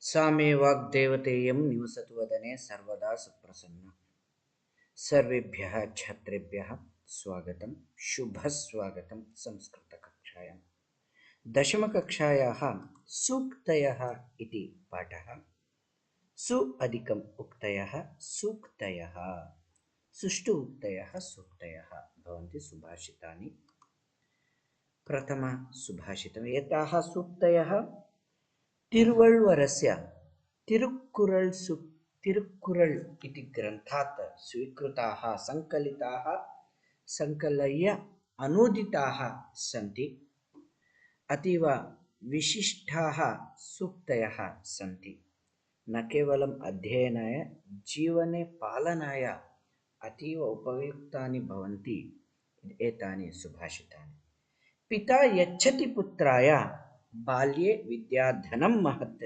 सा मे वाग्देवतेयं निवसतु वदने सर्वदा सुप्रसन्ना। सर्वेभ्यः छात्रेभ्यः स्वागतं, शुभस्वागतं संस्कृतकक्षायां। दशमकक्षायाः सूक्तयः इति पाठः। सु अधिकम् उक्तयः सूक्तयः, सुष्ठु उक्तयः सूक्तयः भवन्ति सुभाषितानि। प्रथमसुभाषितम् एताः सूक्तयः तिरुवळ्वरस्य तिरुक्कुरळ् इति ग्रन्थात् स्वीकृताः, सङ्कलिताः, सङ्कलय्य अनूदिताः सन्ति। अतीव विशिष्टाः सूक्तयः सन्ति। न केवलम् अध्ययनाय, जीवने पालनाय अतीव उपयुक्तानि भवन्ति एतानि सुभाषितानि। पिता यच्छति पुत्राय बाल्ये विद्याधनं महत्,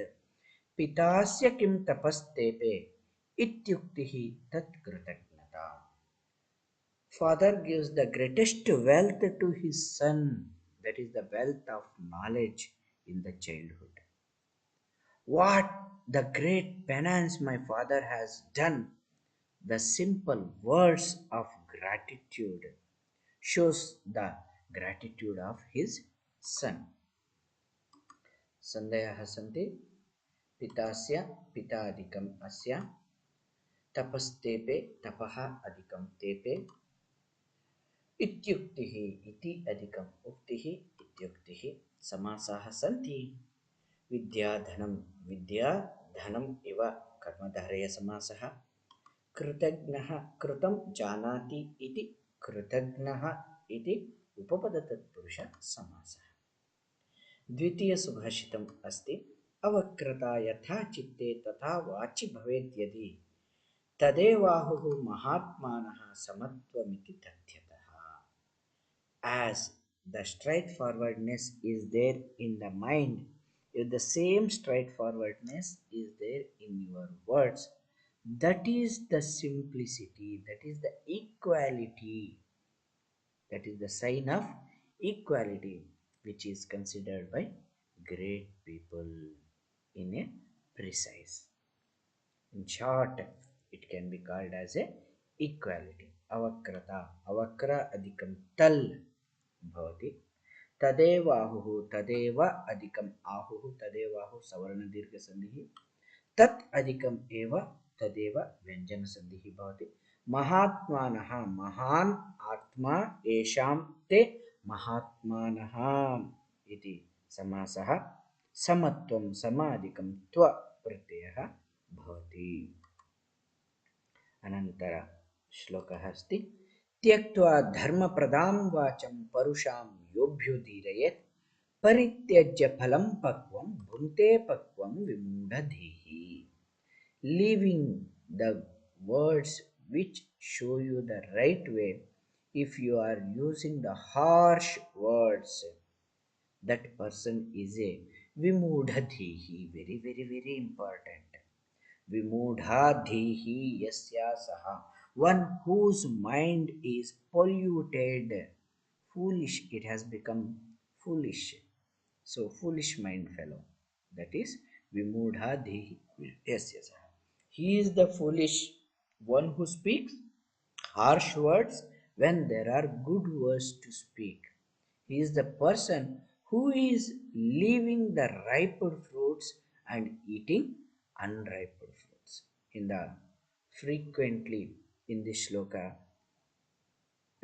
पितास्य किं तपस्तेपे इत्युक्तिः तत् कृतज्ञता. Father gives the greatest wealth to his son, that is the wealth of knowledge in the childhood. What the great penance my father has done, the simple words of gratitude shows the gratitude of his son. सन्धयः सन्ति। पितास्य पितादिकम् अस्य, तपस्तेपे तपः अधिकं तेपे, इत्युक्तिः इति अधिकम् उक्तिः इत्युक्तिः। समासाः सन्ति। विद्याधनं विद्याधनम् इव कर्मधारयसमासः। कृतज्ञः कृतं जानाति इति कृतज्ञः इति उपपदतत्पुरुषसमासः। द्वितीयसुभाषितम् अस्ति। अवक्रता यथा चित्ते तथा वाचि भवेत् यदि, तदेवाहुः महात्मानः समत्वमिति तथ्यतः. As the straightforwardness is there in the mind, if the same straightforwardness is there in your words, that is the simplicity, that is the equality, that is the sign of equality which is considered by great people in a precise. In short, it can be called as a equality. Avakrata, avakra adhikam tal bhavati. Tadeva ahuhu, tadeva adhikam ahuhu, tadeva ahu savarna dirgha sandhihi. Tat adhikam eva tadeva vyanjana sandhihi bhavati. महात्मानः, महान् आत्मा येषां ते महात्मानः इति समासः। समत्वं समादिकं त्व प्रत्ययः भवति। अनन्तर श्लोकः अस्ति। त्यक्त्वा धर्मप्रदां वाचं परुषां योऽभ्युदीरयेत्, परित्यज्य फलं पक्वं भुङ्क्ते पक्वं विमूढधीः. Leaving the words which show you the right way, if you are using the harsh words, that person is a vimudhadhihi. Very, very, very important. Vimudhadhihi yasya saha. One whose mind is polluted, foolish, it has become foolish. So, foolish mind fellow. That is vimudhadhihi yasya saha. He is the foolish one who speaks harsh words when there are good words to speak. He is the person who is leaving the ripe fruits and eating unripe fruits. In the frequently in this shloka,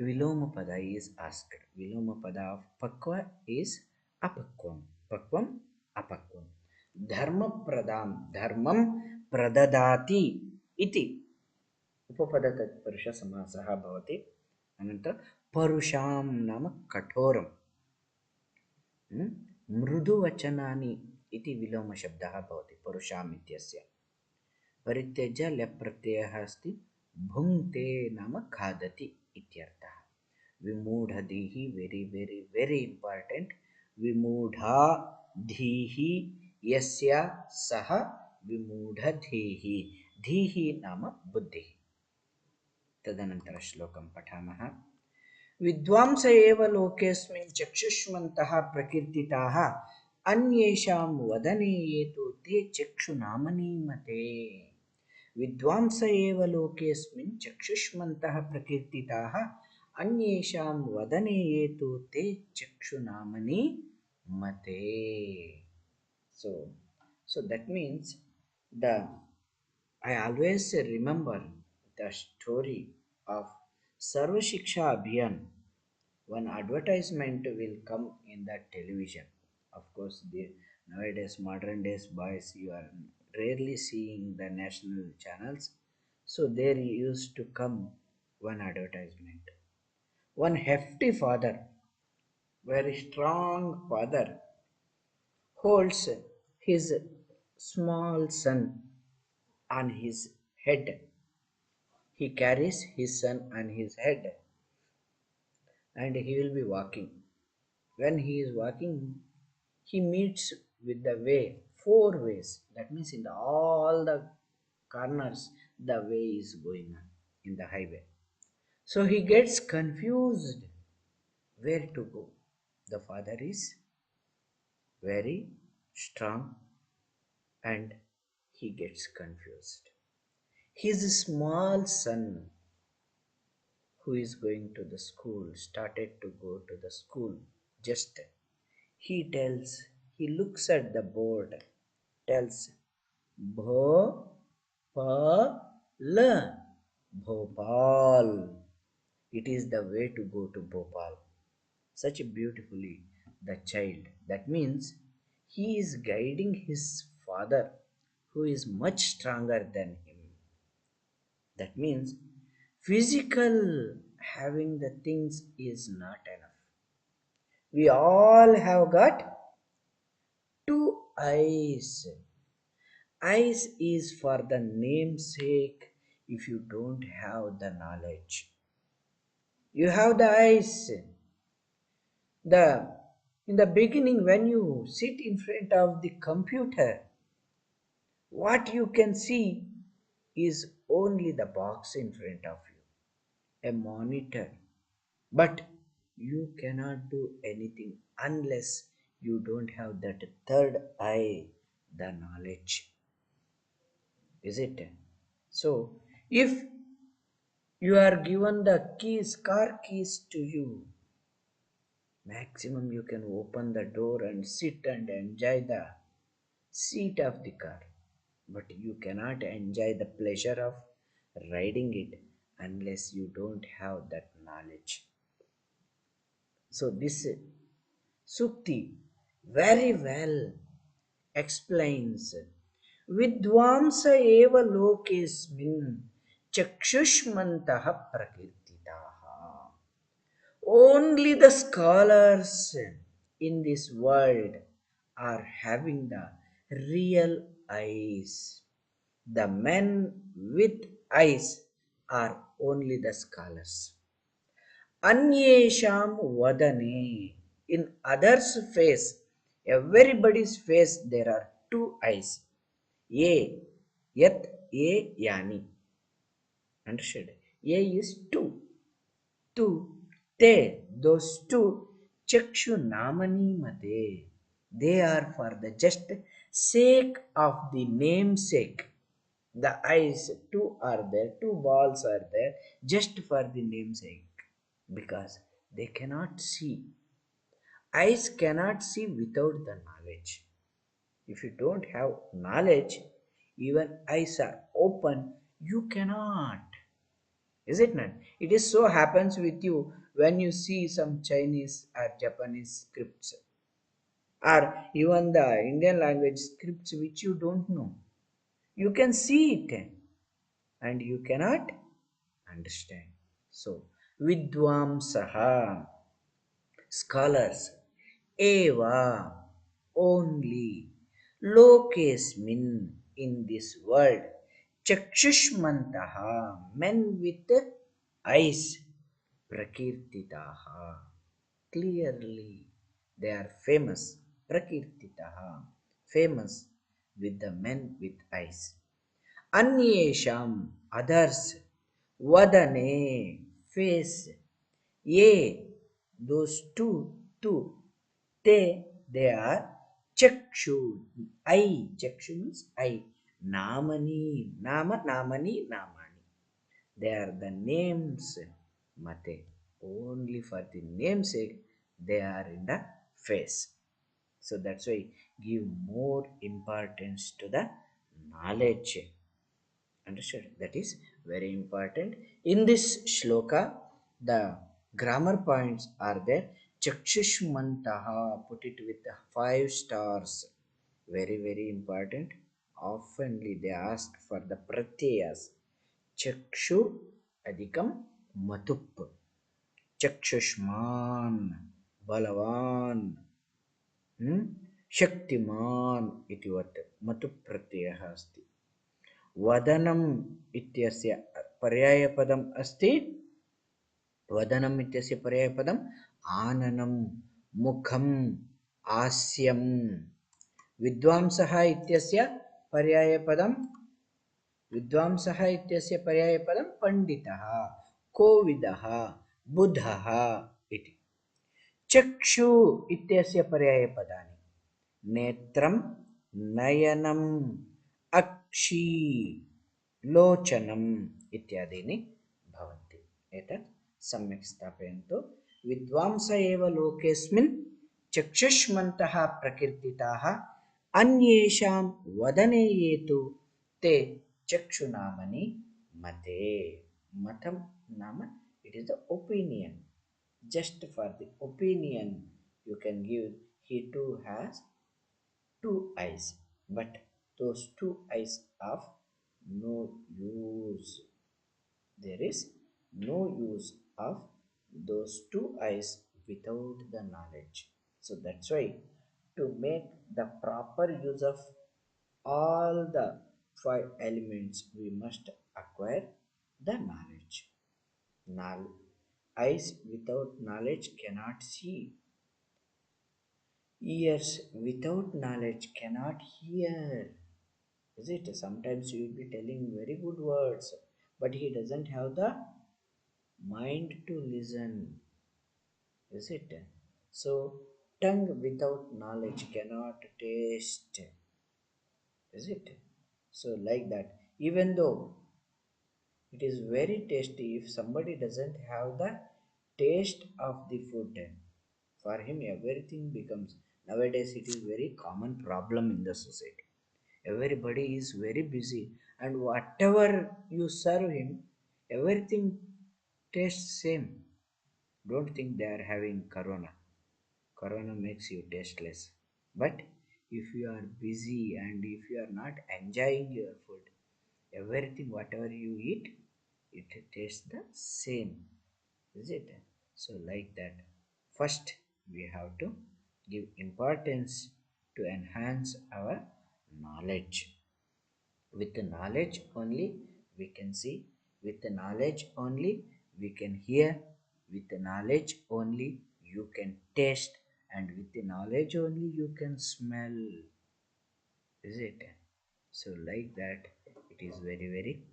Viloma pada is asked. Viloma pada of pakva is apakvam. Pakvam, apakvam. Dharma pradam, dharmam pradadati iti उपपदतत्पुरुषसमासः भवति। अनन्तरं परुषां नाम कठोरं, मृदुवचनानि इति विलोमशब्दः भवति परुषाम् इत्यस्य। परित्यज्य लप्रत्ययः अस्ति। भुङ्क्ते नाम खादति इत्यर्थः। विमूढधीः, वेरी वेरी वेरी इम्पार्टेण्ट्। विमूढाधीः यस्य सः विमूढधीः। धीः नाम बुद्धिः। तदनन्तरं श्लोकं पठामः। विद्वांस एव लोकेऽस्मिन् चक्षुष्मन्तः प्रकीर्तिताः, अन्येषां वदने ये तु ते चक्षुनामनीमते विद्वांस एव लोकेऽस्मिन् चक्षुष्मन्तः प्रकीर्तिताः अन्येषां वदने ये तु ते चक्षुनामनि मते. So that means the I always remember the story of Sarva Shiksha Abhiyan. One advertisement will come in the television. Of course, nowadays, modern days, boys, you are rarely seeing the national channels. So there used to come one advertisement. One hefty father, very strong father, holds his small son on his head. He carries his son on his head and he will be walking. When he is walking, he meets with the way, four ways. That means in all the corners, the way is going on in the highway. So he gets confused where to go. The father is very strong and he gets confused. His small son, who is going to the school, started to go to the school. Just he tells, he looks at the board, tells Bho Pa La Bhopal. It is the way to go to Bhopal. Such beautifully the child. That means he is guiding his father who is much stronger than him. That means physical having the things is not enough. We all have got two eyes. Eyes is for the namesake if you don't have the knowledge. You have the eyes. The in the beginning when you sit in front of the computer, what you can see is only the box in front of you, a monitor. But you cannot do anything unless you don't have that third eye, the knowledge. Is it? So, if you are given the keys, car keys to you, maximum you can open the door and sit and enjoy the seat of the car. But you cannot enjoy the pleasure of riding it unless you don't have that knowledge. So, this Sukti very well explains Vidvamsa eva lokesmin chakshushmantaha prakirtitaha. Only the scholars in this world are having the real eyes. The men with eyes are only the scholars. Anyesham vadane. In others' face, everybody's face, there are two eyes. Ye, yat, ye, yani. Understood? Ye is two. Two. Te, those two. Chakshu namani mate. They are for the just sake of the namesake. The eyes, two are there, two balls are there, just for the namesake. Because they cannot see. Eyes cannot see without the knowledge. If you don't have knowledge, even eyes are open, you cannot. Is it not? It is so happens with you when you see some Chinese or Japanese scripts or even the Indian language scripts which you don't know. You can see it and you cannot understand. So, Vidvamsaha, scholars, eva, only, lokesmin, in this world, chakshushmantaha, men with eyes, prakirtitaha, clearly they are famous, prakirtitaha, famous with the men with eyes. Anyesham, others, vadane, face, ye, those two, they are Chakshu, I, Chakshu means I. Namani, Namani, Namani. They are the names, Mate. Only for the namesake, they are in the face. So that's why give more importance to the knowledge. Understood? That is very important. In this shloka, the grammar points are there. Chakshushmantaha, put it with the 5 stars. Very, very important. Oftenly they ask for the pratyayas. Chakshu adhikam matup. Chakshushman, balavan, शक्तिमान् इति वत् मतु प्रत्ययः अस्ति वदनम् इत्यस्य पर्यायपदम् अस्ति वदनम् इत्यस्य पर्यायपदम् आननं मुखम् हास्यं विद्वांसः इत्यस्य पर्यायपदं विद्वांसः इत्यस्य पर्यायपदं पण्डितः कोविदः बुधः इति चक्षु इत्यस्य पर्यायपदानि नेत्रं नयनम् अक्षी लोचनम् इत्यादीनि भवन्ति एतत् सम्यक् स्थापयन्तु विद्वांस एव लोकेऽस्मिन् चक्षुष्मन्तः प्रकीर्तिताः अन्येषां वदने ये तु ते चक्षुनामनि मते मतं नाम it is the opinion just for the opinion you can give he too has 2 eyes but those 2 eyes of no use there is no use of those 2 eyes without the knowledge so that's why to make the proper use of all the 5 elements we must acquire the knowledge eyes without knowledge cannot see. Ears without knowledge cannot hear. Is it? Sometimes you will be telling very good words, but he doesn't have the mind to listen. Is it? So, tongue without knowledge cannot taste. Is it? So, like that, even though it is very tasty, if somebody doesn't have the taste of the food, for him everything becomes nowadays it is very common problem in the society. Everybody is very busy and whatever you serve him, everything tastes same. Don't think they are having corona. Corona makes you tasteless. But if you are busy and if you are not enjoying your food, everything whatever you eat, it tastes the same. Is it? So like that. First we have to give importance to enhance our knowledge. With the knowledge only we can see, with the knowledge only we can hear, with the knowledge only you can taste, and with the knowledge only you can smell. Is it? So like that it is very very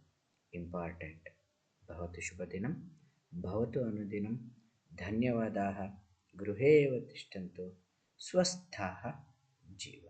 important. भवतु शुभदिनं भवतु अनुदिनं धन्यवादाः गृहे एव तिष्ठन्तु स्वस्थाः जीवन्तु